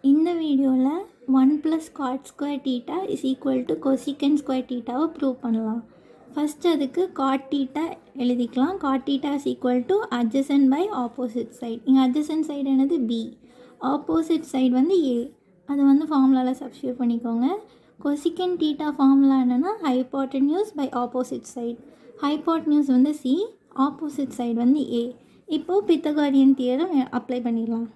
இந்த வீடியோவில் 1 + cot²θ is equal to cosec²θ prove பண்ணலாம். ஃபஸ்ட் அதுக்கு cot² எழுதிக்கலாம். cot² is equal to adjacent by opposite side. இங்கே adjacent side என்னது b, opposite side வந்து a. அதை வந்து ஃபார்முலாவில் சப்ஸ்டியூட் பண்ணிக்கோங்க. cosec² ஃபார்முலா என்னென்னா hypotenuse by opposite side. hypotenuse வந்து c, opposite side வந்து a. இப்போது பித்தகாரியன் தியரம் அப்ளை பண்ணிடலாம்.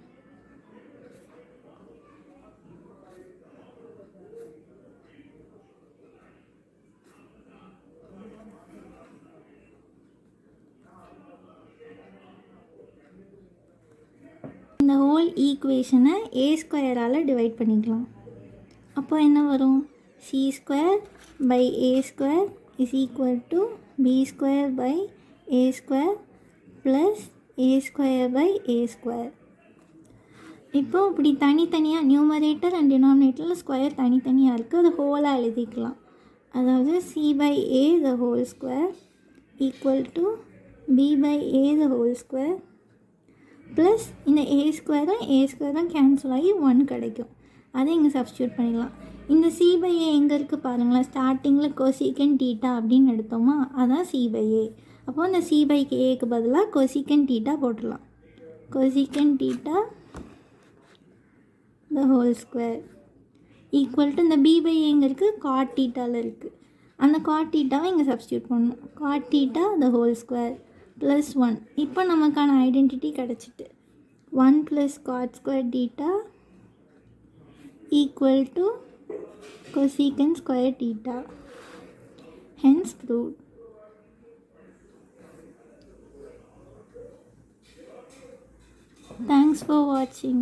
இந்த ஹோல் ஈக்குவேஷனை a² டிவைட் பண்ணிக்கலாம். அப்போ என்ன வரும்? c² by a² is equal to b² by a² plus a² by a². இப்போ இப்படி தனித்தனியாக நியூமரேட்டர் அண்ட் டினாமினேட்டரில் ஸ்கொயர் தனித்தனியாக இருக்குது, அது ஹோலாக எழுதிக்கலாம். அதாவது c by a the whole square equal to b by a the whole square plus இந்த a² கேன்சல் ஆகி 1 கிடைக்கும். அதை இங்கே சப்ஸ்டியூட் பண்ணிடலாம். இந்த c by a எங்கே இருக்குது பாருங்களேன். ஸ்டார்டிங்கில் cosec² அப்படின்னு எடுத்தோமா, அதான் c by a. அப்போது இந்த c by aக்கு பதிலாக cosec² போட்டுடலாம். cosec² the whole square equal to இந்த b by a எங்கே இருக்குது, cot²ல் இருக்குது. அந்த cot²வை இங்கே சப்ஸ்டியூட் பண்ணணும். cot² the whole square plus 1. இப்போ நமக்கான ஐடென்டிட்டி கிடச்சிட்டு 1 + cot²θ equal to cosec²θ. hence proved. Thanks for watching.